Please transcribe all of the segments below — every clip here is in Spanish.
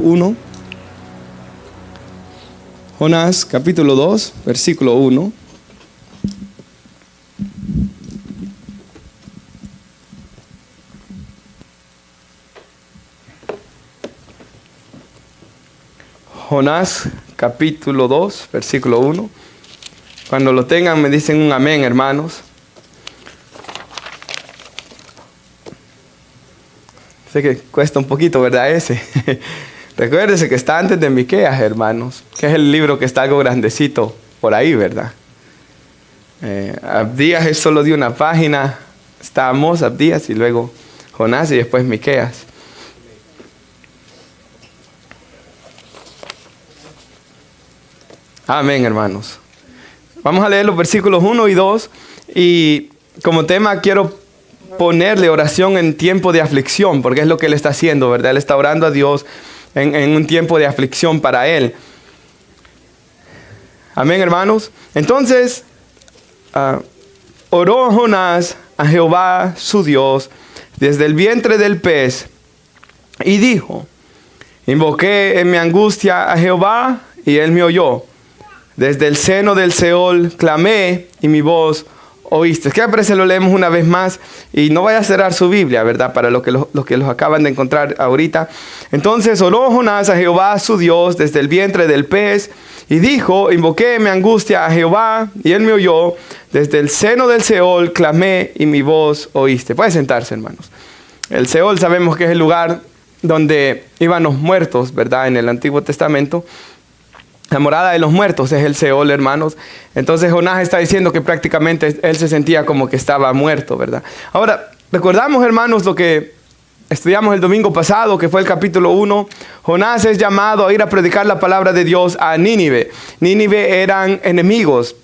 1. Jonás capítulo 2, versículo 1. Jonás capítulo 2, versículo 1. Cuando lo tengan me dicen un amén, hermanos. Sé que cuesta un poquito, ¿verdad? Ese. Recuérdese que está antes de Miqueas, hermanos, que es el libro que está algo grandecito por ahí, ¿verdad? Abdías es solo de una página. Está Amós, Abdías y luego Jonás y después Miqueas. Amén, hermanos. Vamos a leer los versículos 1 y 2 y como tema quiero ponerle oración en tiempo de aflicción, porque es lo que él está haciendo, ¿verdad? Él está orando a Dios en un tiempo de aflicción para él. Amén, hermanos. Entonces, oró Jonás a Jehová su Dios desde el vientre del pez y dijo: invoqué en mi angustia a Jehová y él me oyó. Desde el seno del Seol clamé y mi voz oíste. ¿Qué parece? Lo leemos una vez más y no vaya a cerrar su Biblia, ¿verdad? Para los que los acaban de encontrar ahorita. Entonces oró Jonás a Jehová su Dios desde el vientre del pez y dijo: invoqué mi angustia a Jehová y él me oyó. Desde el seno del Seol clamé y mi voz oíste. Puede sentarse, hermanos. El Seol sabemos que es el lugar donde iban los muertos, ¿verdad? En el Antiguo Testamento. La morada de los muertos es el Seol, hermanos. Entonces Jonás está diciendo que prácticamente él se sentía como que estaba muerto, ¿verdad? Ahora, recordamos, hermanos, lo que estudiamos el domingo pasado, que fue el capítulo 1. Jonás es llamado a ir a predicar la palabra de Dios a Nínive. Nínive eran enemigos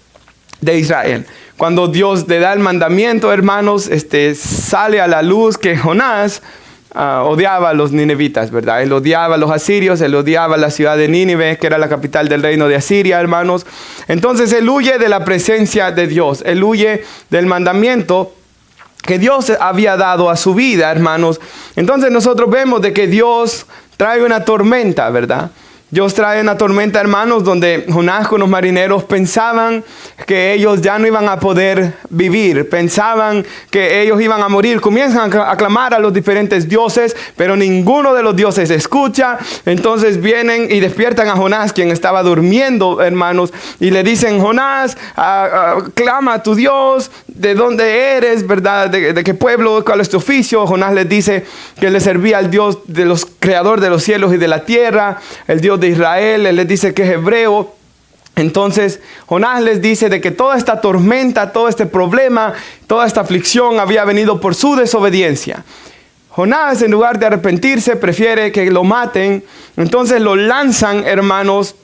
de Israel. Cuando Dios le da el mandamiento, hermanos, sale a la luz que Jonás odiaba a los ninevitas, ¿verdad? Él odiaba a los asirios, él odiaba la ciudad de Nínive, que era la capital del reino de Asiria, hermanos. Entonces él huye de la presencia de Dios, él huye del mandamiento que Dios había dado a su vida, hermanos. Entonces nosotros vemos de que Dios trae una tormenta, ¿verdad? Dios trae una tormenta, hermanos, donde Jonás con los marineros pensaban que ellos ya no iban a poder vivir. Pensaban que ellos iban a morir. Comienzan a clamar a los diferentes dioses, pero ninguno de los dioses escucha. Entonces vienen y despiertan a Jonás, quien estaba durmiendo, hermanos, y le dicen: Jonás, clama a tu Dios, ¿de dónde eres, verdad? ¿De qué pueblo? ¿Cuál es tu oficio? Jonás les dice que le servía al Dios de los creador de los cielos y de la tierra, el Dios de Israel. Él les dice que es hebreo. Entonces Jonás les dice de que toda esta tormenta, todo este problema, toda esta aflicción había venido por su desobediencia. Jonás, en lugar de arrepentirse, prefiere que lo maten. Entonces lo lanzan, hermanos,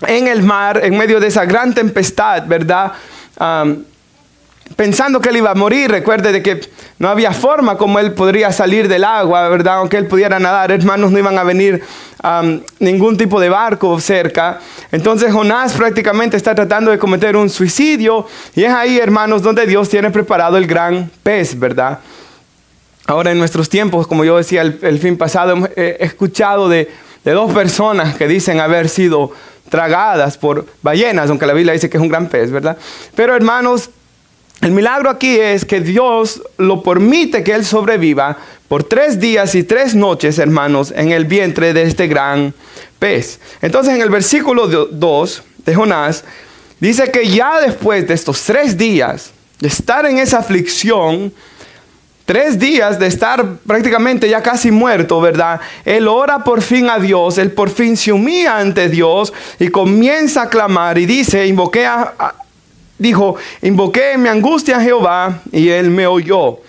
en el mar, en medio de esa gran tempestad, ¿verdad? Pensando que él iba a morir. Recuerde de que no había forma como él podría salir del agua, ¿verdad? Aunque él pudiera nadar, hermanos, no iban a venir ningún tipo de barco cerca. Entonces Jonás prácticamente está tratando de cometer un suicidio. Y es ahí, hermanos, donde Dios tiene preparado el gran pez, ¿verdad? Ahora en nuestros tiempos, como yo decía el fin pasado, he escuchado de dos personas que dicen haber sido tragadas por ballenas, aunque la Biblia dice que es un gran pez, ¿verdad? Pero, hermanos, el milagro aquí es que Dios lo permite que él sobreviva por 3 días y 3 noches, hermanos, en el vientre de este gran pez. Entonces, en el versículo 2 de Jonás, dice que ya después de estos 3 días de estar en esa aflicción, 3 días de estar prácticamente ya casi muerto, ¿verdad? Él ora por fin a Dios, él por fin se humilla ante Dios y comienza a clamar y dice: dijo, invoqué en mi angustia a Jehová y él me oyó.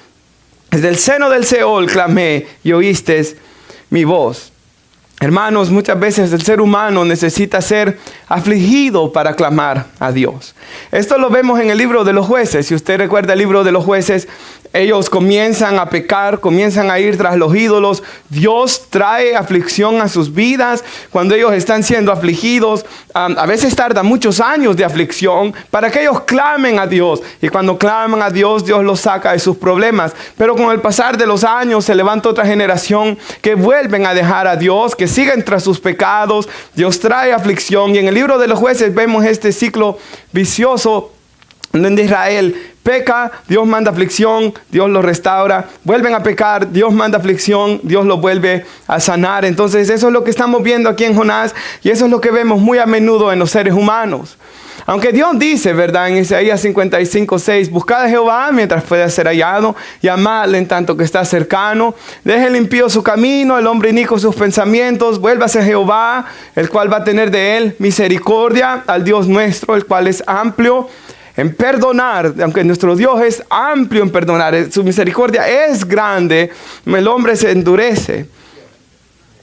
Desde el seno del Seol clamé y oíste mi voz. Hermanos, muchas veces el ser humano necesita ser afligido para clamar a Dios. Esto lo vemos en el libro de los jueces. Si usted recuerda el libro de los jueces, ellos comienzan a pecar, comienzan a ir tras los ídolos. Dios trae aflicción a sus vidas cuando ellos están siendo afligidos. A veces tarda muchos años de aflicción para que ellos clamen a Dios. Y cuando claman a Dios, Dios los saca de sus problemas. Pero con el pasar de los años se levanta otra generación que vuelven a dejar a Dios, que siguen tras sus pecados. Dios trae aflicción. Y en el libro de los Jueces vemos este ciclo vicioso donde Israel peca, Dios manda aflicción, Dios los restaura, vuelven a pecar, Dios manda aflicción, Dios los vuelve a sanar. Entonces eso es lo que estamos viendo aquí en Jonás, y eso es lo que vemos muy a menudo en los seres humanos. Aunque Dios dice, ¿verdad? En Isaías 55:6, buscad a Jehová mientras pueda ser hallado, llamadle en tanto que está cercano. Deje el impío su camino, el hombre inicuo sus pensamientos, vuélvase a Jehová, el cual va a tener de él misericordia, al Dios nuestro, el cual es amplio en perdonar. Aunque nuestro Dios es amplio en perdonar, su misericordia es grande, el hombre se endurece.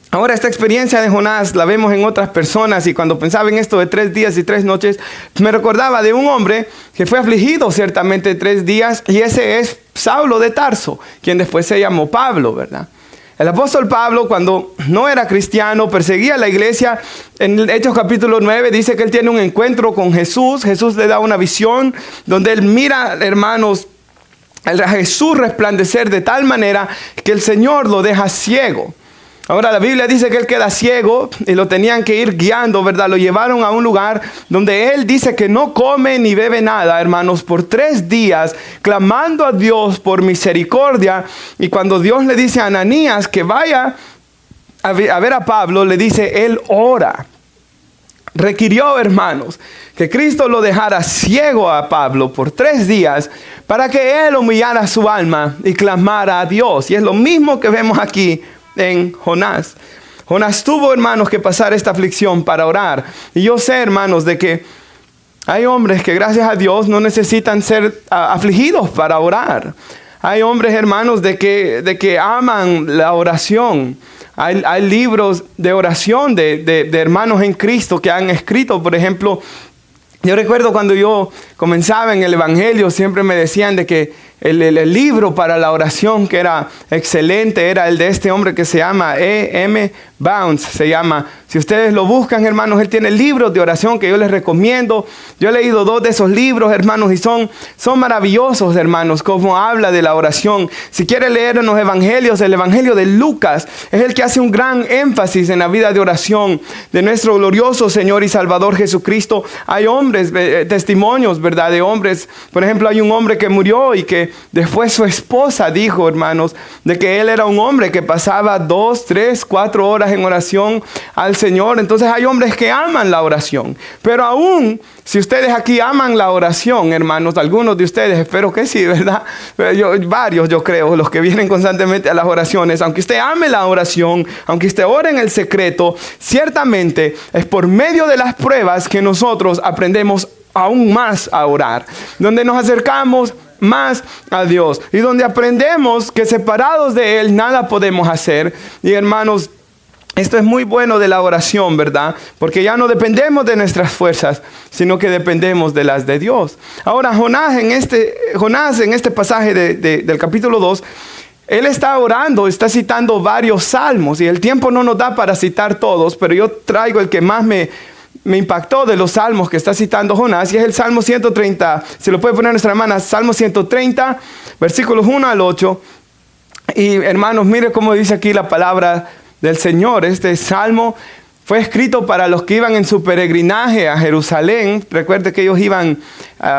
Ahora, esta experiencia de Jonás la vemos en otras personas, y cuando pensaba en esto de 3 días y 3 noches, me recordaba de un hombre que fue afligido ciertamente 3 días, y ese es Saulo de Tarso, quien después se llamó Pablo, ¿verdad? El apóstol Pablo, cuando no era cristiano, perseguía a la iglesia. En Hechos capítulo 9 dice que él tiene un encuentro con Jesús. Jesús le da una visión donde él mira, hermanos, a Jesús resplandecer de tal manera que el Señor lo deja ciego. Ahora la Biblia dice que él queda ciego y lo tenían que ir guiando, ¿verdad? Lo llevaron a un lugar donde él dice que no come ni bebe nada, hermanos, por 3 días, clamando a Dios por misericordia. Y cuando Dios le dice a Ananías que vaya a ver a Pablo, le dice, él ora. Requirió, hermanos, que Cristo lo dejara ciego a Pablo por 3 días para que él humillara su alma y clamara a Dios. Y es lo mismo que vemos aquí en Jonás. Jonás tuvo, hermanos, que pasar esta aflicción para orar. Y yo sé, hermanos, de que hay hombres que gracias a Dios no necesitan ser afligidos para orar. Hay hombres, hermanos, de que aman la oración. Hay libros de oración de hermanos en Cristo que han escrito. Por ejemplo, yo recuerdo cuando yo comenzaba en el Evangelio, siempre me decían de que el libro para la oración que era excelente era el de este hombre que se llama E.M. Bounds, se llama. Si ustedes lo buscan, hermanos, él tiene libros de oración que yo les recomiendo. Yo he leído 2 de esos libros, hermanos, y son maravillosos, hermanos, como habla de la oración. Si quiere leer en los evangelios, el evangelio de Lucas es el que hace un gran énfasis en la vida de oración de nuestro glorioso Señor y Salvador Jesucristo. Hay hombres, testimonios, ¿verdad? De hombres. Por ejemplo, hay un hombre que murió y que después su esposa dijo, hermanos, de que él era un hombre que pasaba 2, 3, 4 horas en oración al Señor. Entonces hay hombres que aman la oración. Pero aún si ustedes aquí aman la oración, hermanos, algunos de ustedes, espero que sí, ¿verdad? Varios, yo creo, los que vienen constantemente a las oraciones, aunque usted ame la oración, aunque usted ore en el secreto, ciertamente es por medio de las pruebas que nosotros aprendemos aún más a orar, donde nos acercamos más a Dios y donde aprendemos que separados de Él nada podemos hacer. Y hermanos, esto es muy bueno de la oración, ¿verdad? Porque ya no dependemos de nuestras fuerzas, sino que dependemos de las de Dios. Ahora, Jonás en este pasaje del capítulo 2, él está orando, está citando varios salmos, y el tiempo no nos da para citar todos, pero yo traigo el que más me impactó de los salmos que está citando Jonás, y es el Salmo 130. Se lo puede poner nuestra hermana, Salmo 130, versículos 1 al 8. Y hermanos, mire cómo dice aquí la palabra del Señor. Este salmo fue escrito para los que iban en su peregrinaje a Jerusalén. Recuerde que ellos iban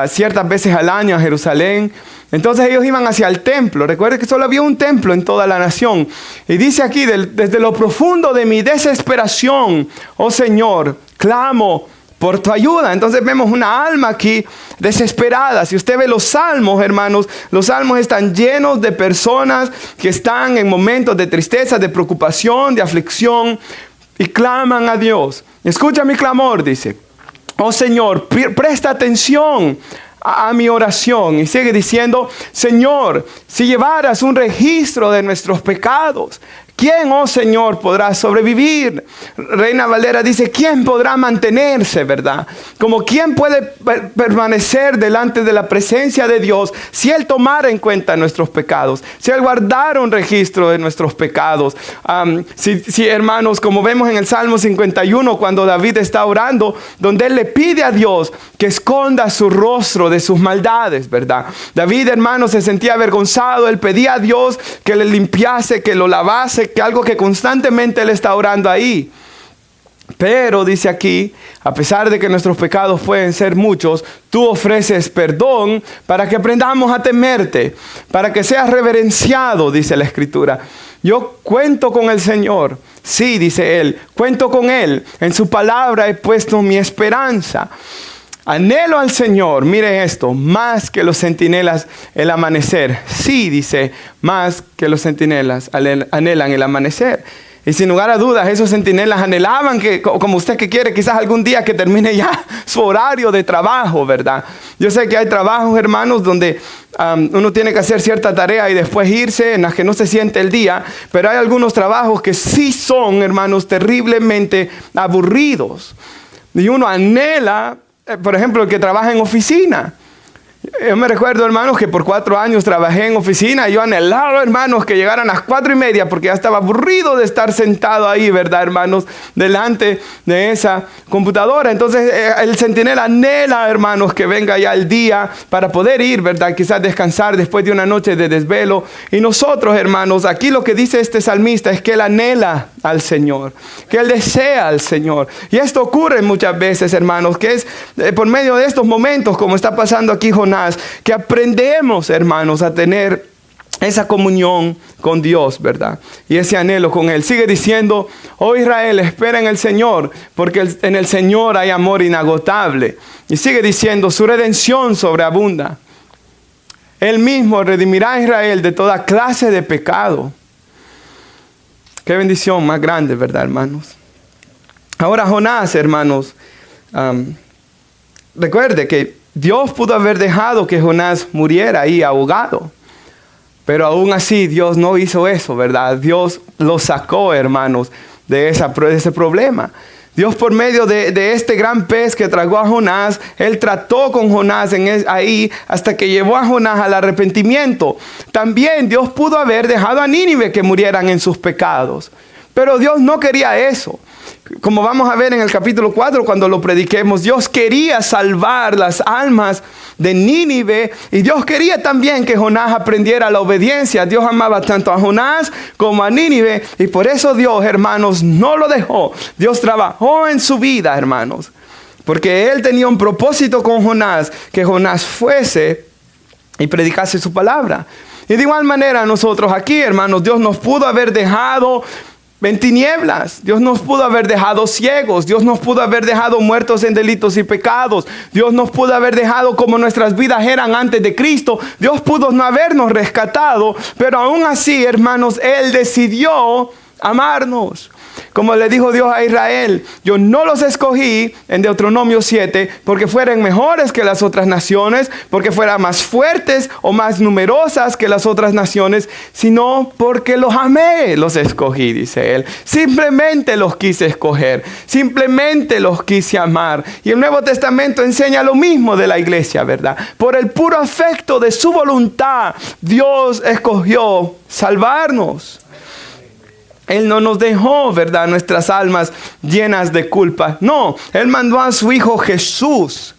ciertas veces al año a Jerusalén. Entonces ellos iban hacia el templo. Recuerde que solo había un templo en toda la nación. Y dice aquí, desde lo profundo de mi desesperación, oh Señor, clamo por tu ayuda. Entonces vemos una alma aquí desesperada. Si usted ve los salmos, hermanos, los salmos están llenos de personas que están en momentos de tristeza, de preocupación, de aflicción, y claman a Dios. Escucha mi clamor, dice. Oh Señor, presta atención a mi oración. Y sigue diciendo, Señor, si llevaras un registro de nuestros pecados, ¿Quién, oh Señor, podrá sobrevivir? Reina Valera dice, ¿quién podrá mantenerse, verdad? Como quién puede permanecer delante de la presencia de Dios si Él tomara en cuenta nuestros pecados, si Él guardara un registro de nuestros pecados. Si hermanos, como vemos en el Salmo 51, cuando David está orando, donde él le pide a Dios que esconda su rostro de sus maldades, ¿verdad? David, hermanos, se sentía avergonzado. Él pedía a Dios que le limpiase, que lo lavase, que algo que constantemente él está orando ahí. Pero dice aquí, a pesar de que nuestros pecados pueden ser muchos, tú ofreces perdón para que aprendamos a temerte, para que seas reverenciado, dice la Escritura. Yo cuento con el Señor. Sí, dice él, cuento con Él. En su palabra he puesto mi esperanza. Anhelo al Señor, mire esto, más que los centinelas el amanecer. Sí, dice, más que los centinelas anhelan el amanecer. Y sin lugar a dudas, esos centinelas anhelaban que, como usted que quiere, quizás algún día que termine ya su horario de trabajo, ¿verdad? Yo sé que hay trabajos, hermanos, donde uno tiene que hacer cierta tarea y después irse, en las que no se siente el día. Pero hay algunos trabajos que sí son, hermanos, terriblemente aburridos. Y uno anhela, por ejemplo, el que trabaja en oficina. Yo me recuerdo, hermanos, que por 4 años trabajé en oficina. Y yo anhelaba, hermanos, que llegaran a las 4:30 porque ya estaba aburrido de estar sentado ahí, ¿verdad, hermanos? Delante de esa computadora. Entonces el centinela anhela, hermanos, que venga ya el día para poder ir, ¿verdad? Quizás descansar después de una noche de desvelo. Y nosotros, hermanos, aquí lo que dice este salmista es que él anhela al Señor, que él desea al Señor. Y esto ocurre muchas veces, hermanos, que es por medio de estos momentos, como está pasando aquí Jonás, que aprendemos, hermanos, a tener esa comunión con Dios, ¿verdad? Y ese anhelo con Él. Sigue diciendo, oh Israel, espera en el Señor, porque en el Señor hay amor inagotable. Y sigue diciendo, su redención sobreabunda. Él mismo redimirá a Israel de toda clase de pecado. Qué bendición más grande, ¿verdad, hermanos? Ahora Jonás, hermanos, recuerde que Dios pudo haber dejado que Jonás muriera ahí ahogado. Pero aún así Dios no hizo eso, ¿verdad? Dios lo sacó, hermanos, de ese problema. Dios, por medio de este gran pez que tragó a Jonás, Él trató con Jonás ahí hasta que llevó a Jonás al arrepentimiento. También Dios pudo haber dejado a Nínive que murieran en sus pecados. Pero Dios no quería eso. Como vamos a ver en el capítulo 4 cuando lo prediquemos, Dios quería salvar las almas de Nínive y Dios quería también que Jonás aprendiera la obediencia. Dios amaba tanto a Jonás como a Nínive y por eso Dios, hermanos, no lo dejó. Dios trabajó en su vida, hermanos, porque Él tenía un propósito con Jonás, que Jonás fuese y predicase su palabra. Y de igual manera nosotros aquí, hermanos, Dios nos pudo haber dejado en tinieblas. Dios nos pudo haber dejado ciegos. Dios nos pudo haber dejado muertos en delitos y pecados. Dios nos pudo haber dejado como nuestras vidas eran antes de Cristo. Dios pudo no habernos rescatado, pero aún así, hermanos, Él decidió amarnos. Como le dijo Dios a Israel, yo no los escogí en Deuteronomio 7 porque fueran mejores que las otras naciones, porque fueran más fuertes o más numerosas que las otras naciones, sino porque los amé, los escogí, dice él. Simplemente los quise escoger, simplemente los quise amar. Y el Nuevo Testamento enseña lo mismo de la iglesia, ¿verdad? Por el puro afecto de su voluntad, Dios escogió salvarnos. Él no nos dejó, ¿verdad?, nuestras almas llenas de culpa. No, Él mandó a su Hijo Jesús.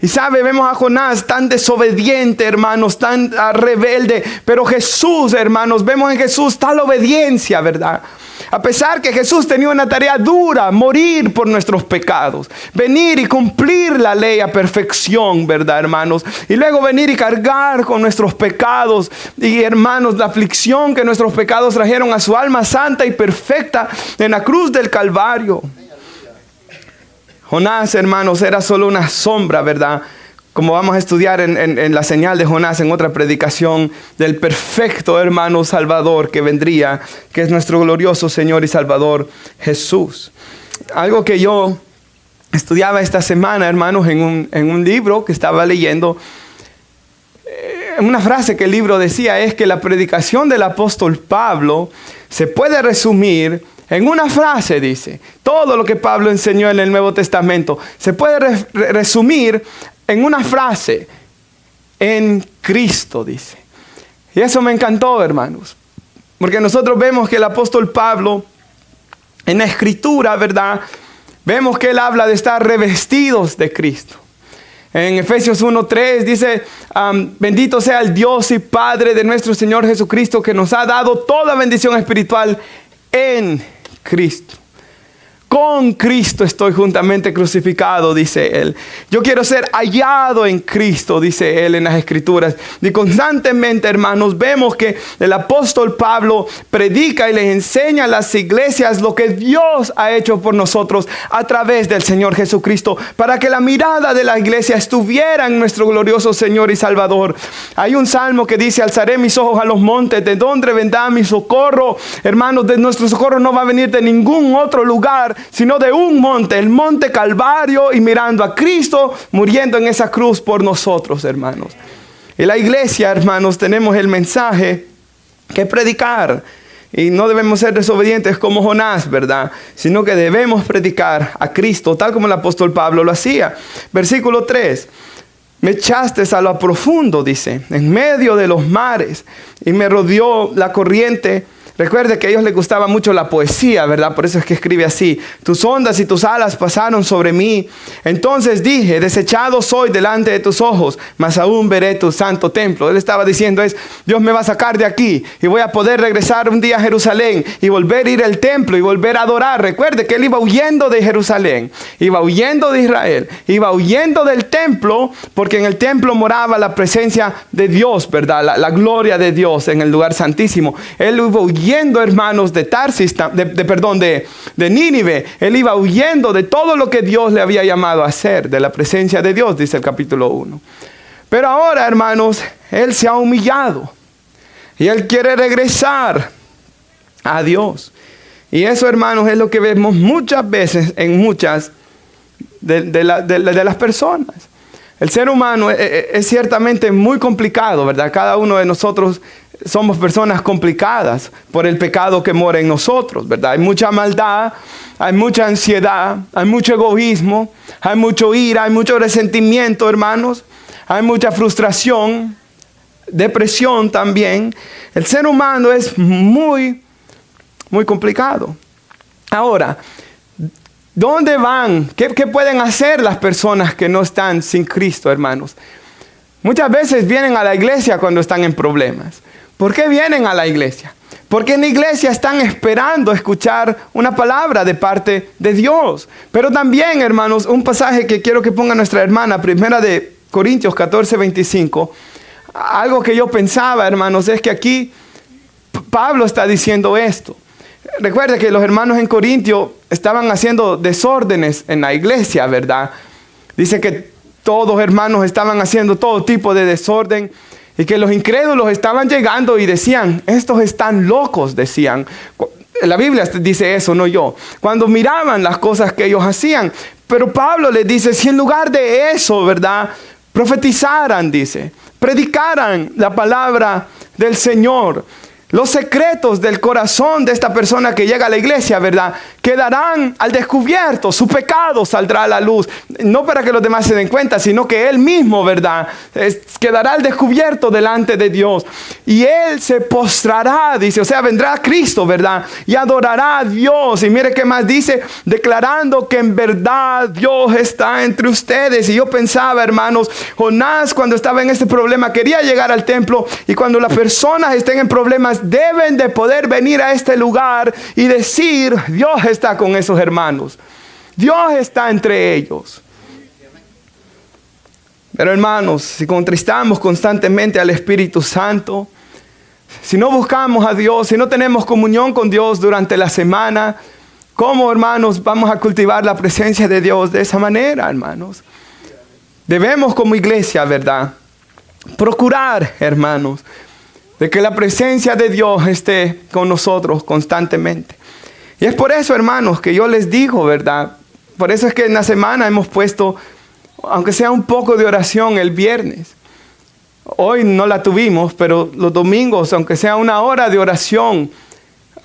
Y sabe, vemos a Jonás tan desobediente, hermanos, tan rebelde. Pero Jesús, hermanos, vemos en Jesús tal obediencia, ¿verdad? A pesar que Jesús tenía una tarea dura, morir por nuestros pecados, venir y cumplir la ley a perfección, ¿verdad, hermanos? Y luego venir y cargar con nuestros pecados y, hermanos, la aflicción que nuestros pecados trajeron a su alma santa y perfecta en la cruz del Calvario. Jonás, hermanos, era solo una sombra, ¿verdad? Como vamos a estudiar en la señal de Jonás en otra predicación, del perfecto hermano Salvador que vendría, que es nuestro glorioso Señor y Salvador Jesús. Algo que yo estudiaba esta semana, hermanos, en un libro que estaba leyendo, una frase que el libro decía es que la predicación del apóstol Pablo se puede resumir en una frase, dice. Todo lo que Pablo enseñó en el Nuevo Testamento se puede resumir en una frase. En Cristo, dice. Y eso me encantó, hermanos. Porque nosotros vemos que el apóstol Pablo, en la Escritura, ¿verdad? Vemos que él habla de estar revestidos de Cristo. En Efesios 1:3 dice, bendito sea el Dios y Padre de nuestro Señor Jesucristo, que nos ha dado toda bendición espiritual en Cristo. Con Cristo estoy juntamente crucificado, dice él. Yo quiero ser hallado en Cristo, dice él en las Escrituras. Y constantemente, hermanos, vemos que el apóstol Pablo predica y les enseña a las iglesias lo que Dios ha hecho por nosotros a través del Señor Jesucristo, para que la mirada de la iglesia estuviera en nuestro glorioso Señor y Salvador. Hay un salmo que dice, alzaré mis ojos a los montes, ¿de dónde vendrá mi socorro? Hermanos, de nuestro socorro no va a venir de ningún otro lugar, sino de un monte, el monte Calvario, y mirando a Cristo muriendo en esa cruz por nosotros, hermanos. En la iglesia, hermanos, tenemos el mensaje que predicar, y no debemos ser desobedientes como Jonás, ¿verdad? Sino que debemos predicar a Cristo, tal como el apóstol Pablo lo hacía. Versículo 3. Me echaste a lo profundo, dice, en medio de los mares, y me rodeó la corriente. Recuerde que a ellos les gustaba mucho la poesía, ¿verdad? Por eso es que escribe así. Tus ondas y tus alas pasaron sobre mí. Entonces dije, desechado soy delante de tus ojos, mas aún veré tu santo templo. Él estaba diciendo Dios me va a sacar de aquí y voy a poder regresar un día a Jerusalén y volver a ir al templo y volver a adorar. Recuerde que él iba huyendo de Jerusalén, iba huyendo de Israel, iba huyendo del templo, porque en el templo moraba la presencia de Dios, ¿verdad? La gloria de Dios en el lugar santísimo. Él iba huyendo, hermanos, de Tarsis, de Nínive. Él iba huyendo de todo lo que Dios le había llamado a hacer, de la presencia de Dios, dice el capítulo 1. Pero ahora, hermanos, él se ha humillado y él quiere regresar a Dios. Y eso, hermanos, es lo que vemos muchas veces en muchas de las personas. El ser humano es ciertamente muy complicado, ¿verdad? Cada uno de nosotros somos personas complicadas por el pecado que mora en nosotros, ¿verdad? Hay mucha maldad, hay mucha ansiedad, hay mucho egoísmo, hay mucho ira, hay mucho resentimiento, hermanos. Hay mucha frustración, depresión también. El ser humano es muy, muy complicado. Ahora, ¿dónde van? ¿Qué pueden hacer las personas que no están sin Cristo, hermanos? Muchas veces vienen a la iglesia cuando están en problemas. ¿Por qué vienen a la iglesia? Porque en la iglesia están esperando escuchar una palabra de parte de Dios. Pero también, hermanos, un pasaje que quiero que ponga nuestra hermana, 1 de Corintios 14:25. Algo que yo pensaba, hermanos, es que aquí Pablo está diciendo esto. Recuerda que los hermanos en Corintio estaban haciendo desórdenes en la iglesia, ¿verdad? Dice que todos hermanos estaban haciendo todo tipo de desorden y que los incrédulos estaban llegando y decían, estos están locos, decían. La Biblia dice eso, no yo. Cuando miraban las cosas que ellos hacían. Pero Pablo les dice, si en lugar de eso, ¿verdad?, profetizaran, dice, predicaran la palabra del Señor, los secretos del corazón de esta persona que llega a la iglesia, ¿verdad?, quedarán al descubierto. Su pecado saldrá a la luz. No para que los demás se den cuenta, sino que él mismo, ¿verdad?, quedará al descubierto delante de Dios. Y él se postrará, dice, o sea, vendrá Cristo, ¿verdad?, y adorará a Dios. Y mire qué más dice, declarando que en verdad Dios está entre ustedes. Y yo pensaba, hermanos, Jonás cuando estaba en este problema quería llegar al templo, y cuando las personas estén en problemas deben de poder venir a este lugar y decir, Dios está con esos hermanos. Dios está entre ellos. Pero hermanos, si contristamos constantemente al Espíritu Santo, si no buscamos a Dios, si no tenemos comunión con Dios durante la semana, ¿cómo, hermanos, vamos a cultivar la presencia de Dios de esa manera, hermanos? Debemos como iglesia, ¿verdad?, procurar, hermanos, de que la presencia de Dios esté con nosotros constantemente. Y es por eso, hermanos, que yo les digo, ¿verdad? Por eso es que en la semana hemos puesto, aunque sea un poco de oración el viernes. Hoy no la tuvimos, pero los domingos, aunque sea una hora de oración,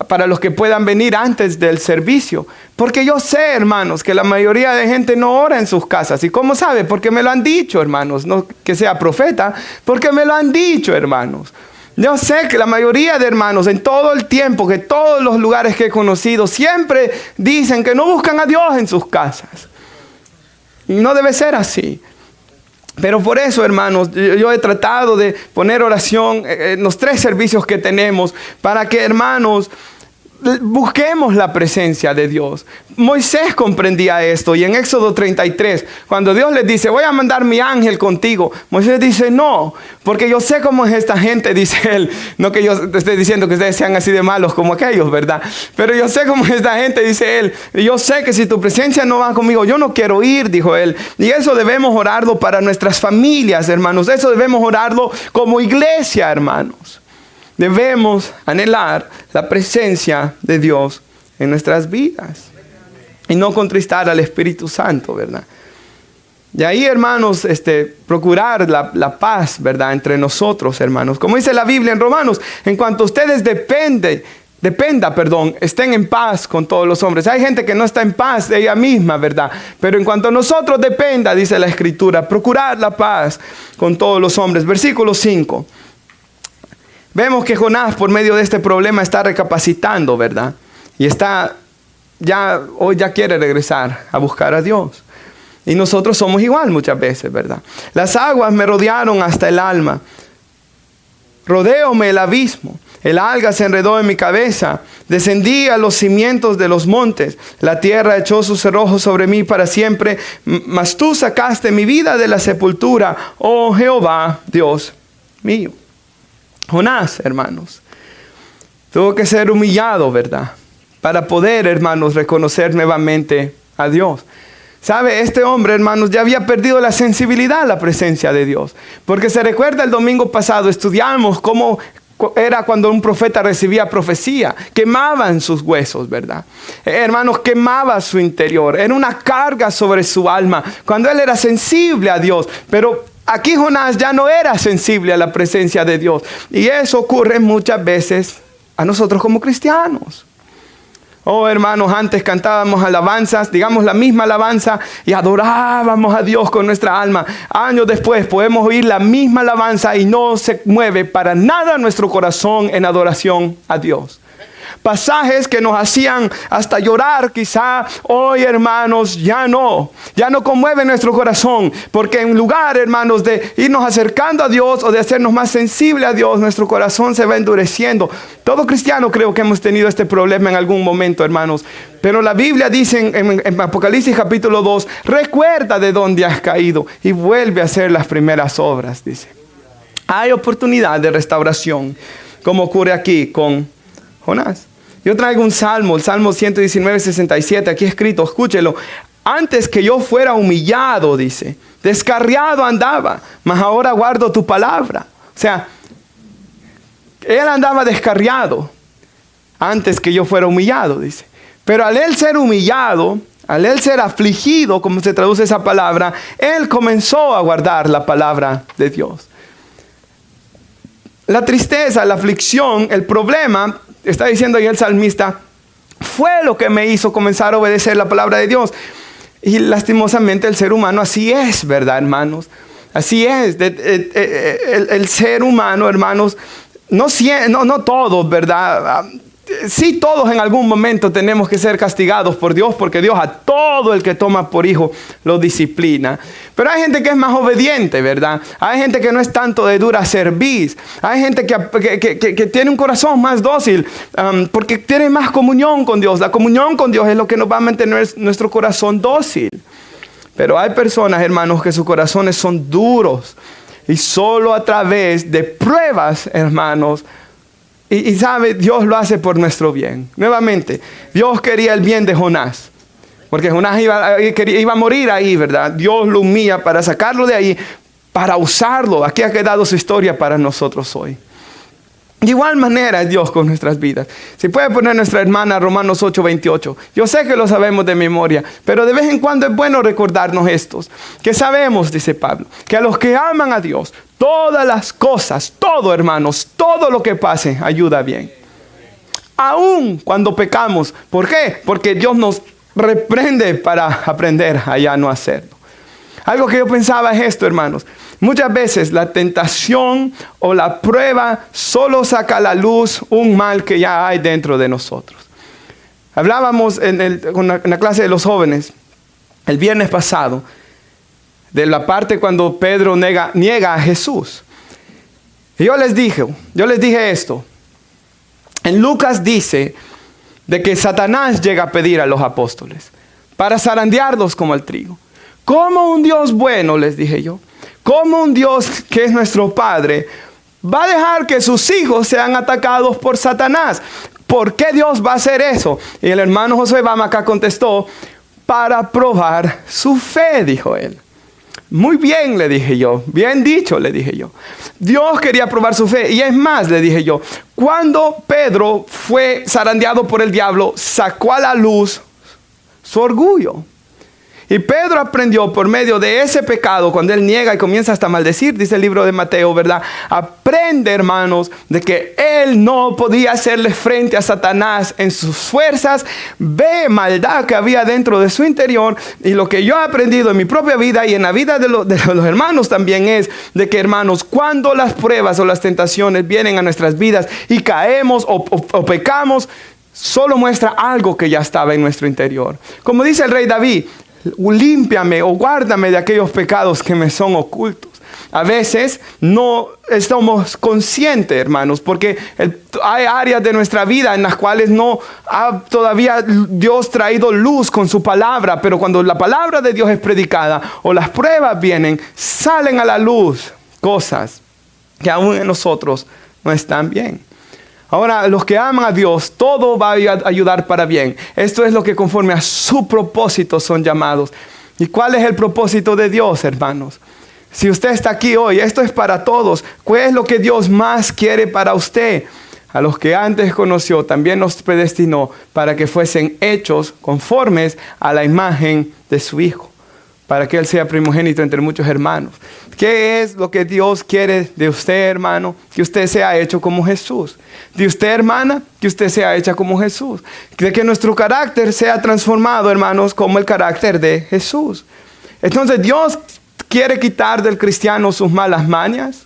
para los que puedan venir antes del servicio. Porque yo sé, hermanos, que la mayoría de gente no ora en sus casas. ¿Y cómo sabe? Porque me lo han dicho, hermanos. No que sea profeta, porque me lo han dicho, hermanos. Yo sé que la mayoría de hermanos en todo el tiempo, que todos los lugares que he conocido, siempre dicen que no buscan a Dios en sus casas. Y no debe ser así. Pero por eso, hermanos, yo he tratado de poner oración en los 3 servicios que tenemos para que, hermanos, busquemos la presencia de Dios. Moisés comprendía esto, y en Éxodo 33, cuando Dios les dice, voy a mandar mi ángel contigo, Moisés dice, no, porque yo sé cómo es esta gente, dice él. No que yo esté diciendo que ustedes sean así de malos como aquellos, ¿verdad? Pero yo sé cómo es esta gente, dice él. Y yo sé que si tu presencia no va conmigo, yo no quiero ir, dijo él. Y eso debemos orarlo para nuestras familias, hermanos. Eso debemos orarlo como iglesia, hermanos. Debemos anhelar la presencia de Dios en nuestras vidas y no contristar al Espíritu Santo, ¿verdad? Y ahí, hermanos, procurar la paz, ¿verdad? Entre nosotros, hermanos. Como dice la Biblia en Romanos, en cuanto a ustedes estén en paz con todos los hombres. Hay gente que no está en paz de ella misma, ¿verdad? Pero en cuanto a nosotros dependa, dice la Escritura, procurar la paz con todos los hombres. Versículo 5. Vemos que Jonás, por medio de este problema, está recapacitando, ¿verdad? Y hoy ya quiere regresar a buscar a Dios. Y nosotros somos igual muchas veces, ¿verdad? Las aguas me rodearon hasta el alma. Rodéome el abismo. El alga se enredó en mi cabeza. Descendí a los cimientos de los montes. La tierra echó sus cerrojos sobre mí para siempre. Mas tú sacaste mi vida de la sepultura, oh Jehová, Dios mío. Jonás, hermanos, tuvo que ser humillado, ¿verdad? Para poder, hermanos, reconocer nuevamente a Dios. ¿Sabe? Este hombre, hermanos, ya había perdido la sensibilidad a la presencia de Dios. Porque se recuerda el domingo pasado, estudiamos cómo era cuando un profeta recibía profecía. Quemaban sus huesos, ¿verdad? Hermanos, quemaba su interior. Era una carga sobre su alma. Cuando él era sensible a Dios, pero aquí Jonás ya no era sensible a la presencia de Dios. Y eso ocurre muchas veces a nosotros como cristianos. Oh, hermanos, antes cantábamos alabanzas, digamos la misma alabanza, y adorábamos a Dios con nuestra alma. Años después podemos oír la misma alabanza y no se mueve para nada nuestro corazón en adoración a Dios. Pasajes que nos hacían hasta llorar quizá, hoy, hermanos, ya no conmueve nuestro corazón, porque en lugar, hermanos, de irnos acercando a Dios o de hacernos más sensible a Dios, nuestro corazón se va endureciendo. Todo cristiano creo que hemos tenido este problema en algún momento, hermanos, pero la Biblia dice en Apocalipsis capítulo 2, recuerda de dónde has caído y vuelve a hacer las primeras obras, dice. Hay oportunidad de restauración, como ocurre aquí con Jonás. Yo traigo un salmo, el Salmo 119, 67, aquí escrito, escúchelo. Antes que yo fuera humillado, dice, descarriado andaba, mas ahora guardo tu palabra. O sea, él andaba descarriado antes que yo fuera humillado, dice. Pero al él ser humillado, al él ser afligido, como se traduce esa palabra, él comenzó a guardar la palabra de Dios. La tristeza, la aflicción, el problema, está diciendo ahí el salmista, fue lo que me hizo comenzar a obedecer la palabra de Dios. Y lastimosamente el ser humano así es, ¿verdad, hermanos? Así es. El ser humano, hermanos, no todos, ¿verdad? Sí, todos en algún momento tenemos que ser castigados por Dios, porque Dios a todo el que toma por hijo lo disciplina. Pero hay gente que es más obediente, ¿verdad? Hay gente que no es tanto de dura cerviz. Hay gente que tiene un corazón más dócil, porque tiene más comunión con Dios. La comunión con Dios es lo que nos va a mantener nuestro corazón dócil. Pero hay personas, hermanos, que sus corazones son duros. Y solo a través de pruebas, hermanos, y sabe, Dios lo hace por nuestro bien. Nuevamente, Dios quería el bien de Jonás. Porque Jonás iba a morir ahí, ¿verdad? Dios lo humilla para sacarlo de ahí, para usarlo. Aquí ha quedado su historia para nosotros hoy. De igual manera es Dios con nuestras vidas. Si puede poner nuestra hermana Romanos 8:28. Yo sé que lo sabemos de memoria, pero de vez en cuando es bueno recordarnos estos. Que sabemos, dice Pablo, que a los que aman a Dios, todas las cosas, todo, hermanos, todo lo que pase, ayuda bien. aún cuando pecamos. ¿Por qué? Porque Dios nos reprende para aprender a ya no hacerlo. Algo que yo pensaba es esto, hermanos. Muchas veces la tentación o la prueba solo saca a la luz un mal que ya hay dentro de nosotros. Hablábamos en la clase de los jóvenes el viernes pasado de la parte cuando Pedro niega a Jesús. Y yo les dije esto. En Lucas dice de que Satanás llega a pedir a los apóstoles para zarandearlos como el trigo. ¿Cómo un Dios bueno, les dije yo, cómo un Dios que es nuestro Padre va a dejar que sus hijos sean atacados por Satanás? ¿Por qué Dios va a hacer eso? Y el hermano Josué Bamaca contestó, para probar su fe, dijo él. Muy bien, le dije yo. Bien dicho, le dije yo. Dios quería probar su fe. Y es más, le dije yo, cuando Pedro fue zarandeado por el diablo, sacó a la luz su orgullo. Y Pedro aprendió por medio de ese pecado, cuando él niega y comienza hasta a maldecir, dice el libro de Mateo, ¿verdad? Aprende, hermanos, de que él no podía hacerle frente a Satanás en sus fuerzas. Ve maldad que había dentro de su interior. Y lo que yo he aprendido en mi propia vida y en la vida de los hermanos también es de que, hermanos, cuando las pruebas o las tentaciones vienen a nuestras vidas y caemos o pecamos, solo muestra algo que ya estaba en nuestro interior. Como dice el rey David, límpiame o guárdame de aquellos pecados que me son ocultos. A veces no estamos conscientes, hermanos, porque hay áreas de nuestra vida en las cuales no ha todavía Dios traído luz con su palabra, pero cuando la palabra de Dios es predicada o las pruebas vienen, salen a la luz cosas que aún en nosotros no están bien. Ahora, los que aman a Dios, todo va a ayudar para bien. Esto es lo que conforme a su propósito son llamados. ¿Y cuál es el propósito de Dios, hermanos? Si usted está aquí hoy, esto es para todos. ¿Cuál es lo que Dios más quiere para usted? A los que antes conoció, también los predestinó para que fuesen hechos conformes a la imagen de su Hijo, para que Él sea primogénito entre muchos hermanos. ¿Qué es lo que Dios quiere de usted, hermano? Que usted sea hecho como Jesús. De usted, hermana, que usted sea hecha como Jesús. De que nuestro carácter sea transformado, hermanos, como el carácter de Jesús. Entonces, Dios quiere quitar del cristiano sus malas mañas.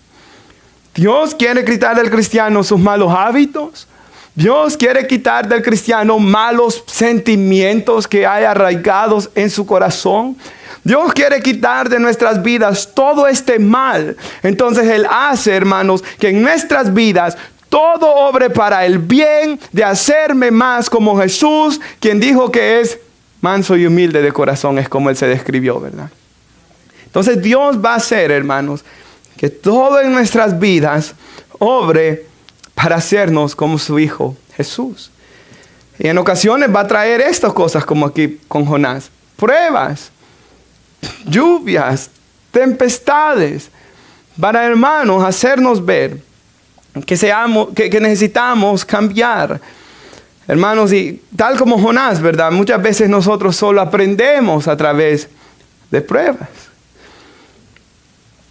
Dios quiere quitar del cristiano sus malos hábitos. Dios quiere quitar del cristiano malos sentimientos que hay arraigados en su corazón. Dios quiere quitar de nuestras vidas todo este mal. Entonces Él hace, hermanos, que en nuestras vidas todo obre para el bien de hacerme más como Jesús, quien dijo que es manso y humilde de corazón, es como Él se describió, ¿verdad? Entonces Dios va a hacer, hermanos, que todo en nuestras vidas obre para hacernos como su Hijo Jesús. Y en ocasiones va a traer estas cosas como aquí con Jonás. Pruebas, lluvias, tempestades, para, hermanos, hacernos ver que necesitamos cambiar. Hermanos, y tal como Jonás, ¿verdad? Muchas veces nosotros solo aprendemos a través de pruebas.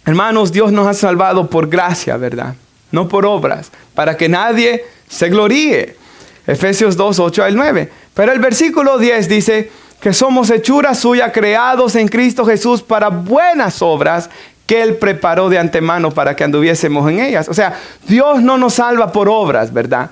Hermanos, Dios nos ha salvado por gracia, ¿verdad? No por obras, para que nadie se gloríe. Efesios 2, 8 al 9. Pero el versículo 10 dice que somos hechura suya, creados en Cristo Jesús para buenas obras que Él preparó de antemano para que anduviésemos en ellas. O sea, Dios no nos salva por obras, ¿verdad?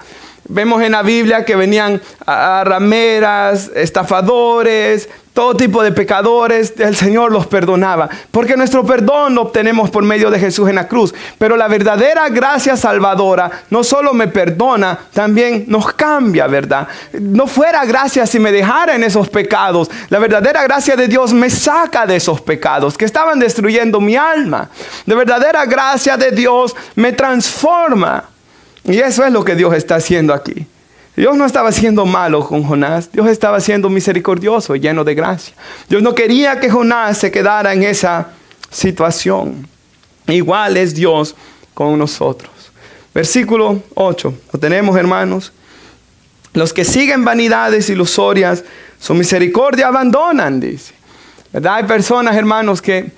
Vemos en la Biblia que venían a rameras, estafadores, todo tipo de pecadores. El Señor los perdonaba, porque nuestro perdón lo obtenemos por medio de Jesús en la cruz. Pero la verdadera gracia salvadora no solo me perdona, también nos cambia, ¿verdad? No fuera gracia si me dejara en esos pecados. La verdadera gracia de Dios me saca de esos pecados que estaban destruyendo mi alma. La verdadera gracia de Dios me transforma. Y eso es lo que Dios está haciendo aquí. Dios no estaba siendo malo con Jonás. Dios estaba siendo misericordioso y lleno de gracia. Dios no quería que Jonás se quedara en esa situación. Igual es Dios con nosotros. Versículo 8. Lo tenemos, hermanos. Los que siguen vanidades ilusorias, su misericordia abandonan, dice. ¿Verdad? Hay personas, hermanos, que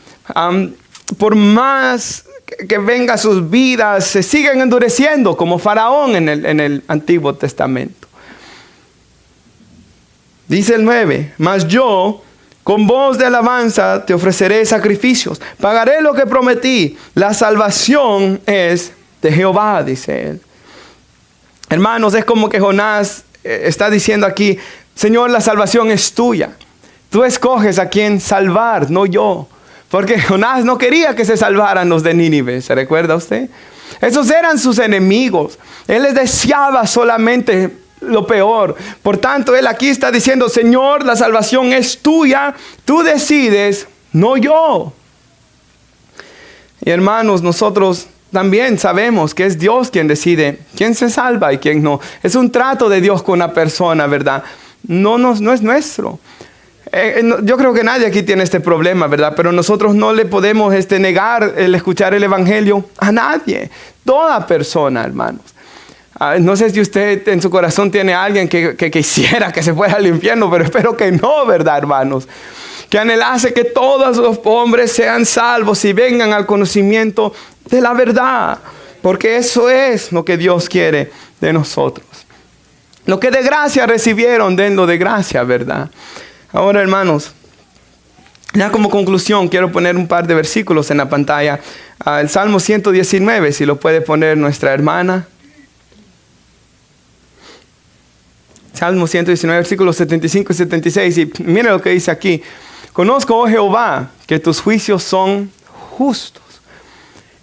por más que venga sus vidas, se siguen endureciendo como Faraón en el Antiguo Testamento. Dice el 9, mas yo con voz de alabanza te ofreceré sacrificios. Pagaré lo que prometí. La salvación es de Jehová, dice él. Hermanos, es como que Jonás está diciendo aquí, Señor, la salvación es tuya. Tú escoges a quién salvar, no yo. Porque Jonás no quería que se salvaran los de Nínive, ¿se recuerda usted? Esos eran sus enemigos. Él les deseaba solamente lo peor. Por tanto, él aquí está diciendo, Señor, la salvación es tuya. Tú decides, no yo. Y hermanos, nosotros también sabemos que es Dios quien decide quién se salva y quién no. Es un trato de Dios con una persona, ¿verdad? No es nuestro. Yo creo que nadie aquí tiene este problema, ¿verdad? Pero nosotros no le podemos negar el escuchar el evangelio a nadie. Toda persona, hermanos. No sé si usted en su corazón tiene a alguien que quisiera que se fuera al infierno, pero espero que no, ¿verdad, hermanos? Que anhelase que todos los hombres sean salvos y vengan al conocimiento de la verdad. Porque eso es lo que Dios quiere de nosotros. Lo que de gracia recibieron, denlo de gracia, ¿verdad? Ahora, hermanos, ya como conclusión, quiero poner un par de versículos en la pantalla. El Salmo 119, si lo puede poner nuestra hermana. Salmo 119, versículos 75 y 76. Y mire lo que dice aquí. Conozco, oh Jehová, que tus juicios son justos.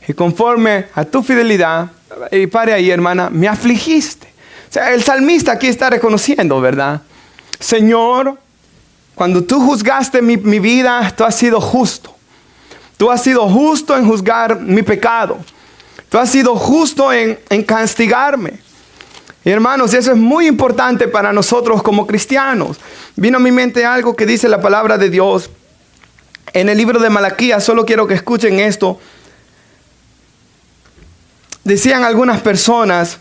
Y conforme a tu fidelidad, y pare ahí, hermana, me afligiste. O sea, el salmista aquí está reconociendo, ¿verdad? Señor, cuando tú juzgaste mi vida, tú has sido justo. Tú has sido justo en juzgar mi pecado. Tú has sido justo en castigarme. Y hermanos, eso es muy importante para nosotros como cristianos. Vino a mi mente algo que dice la palabra de Dios en el libro de Malaquías. Solo quiero que escuchen esto. Decían algunas personas,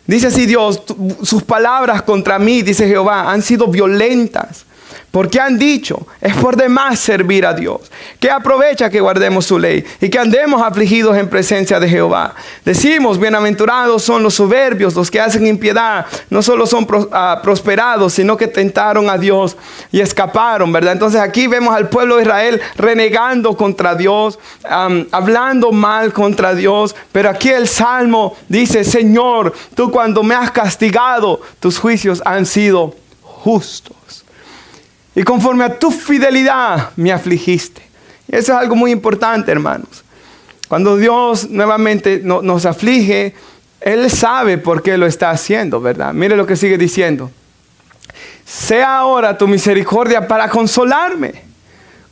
dice así Dios, sus palabras contra mí, dice Jehová, han sido violentas. Porque han dicho, es por demás servir a Dios. ¿Qué aprovecha que guardemos su ley y que andemos afligidos en presencia de Jehová? Decimos, bienaventurados son los soberbios, los que hacen impiedad. No solo son prosperados, sino que tentaron a Dios y escaparon, ¿verdad? Entonces aquí vemos al pueblo de Israel renegando contra Dios, hablando mal contra Dios. Pero aquí el Salmo dice, Señor, tú cuando me has castigado, tus juicios han sido justos. Y conforme a tu fidelidad me afligiste. Y eso es algo muy importante, hermanos. Cuando Dios nuevamente nos aflige, Él sabe por qué lo está haciendo, ¿verdad? Mire lo que sigue diciendo. Sea ahora tu misericordia para consolarme,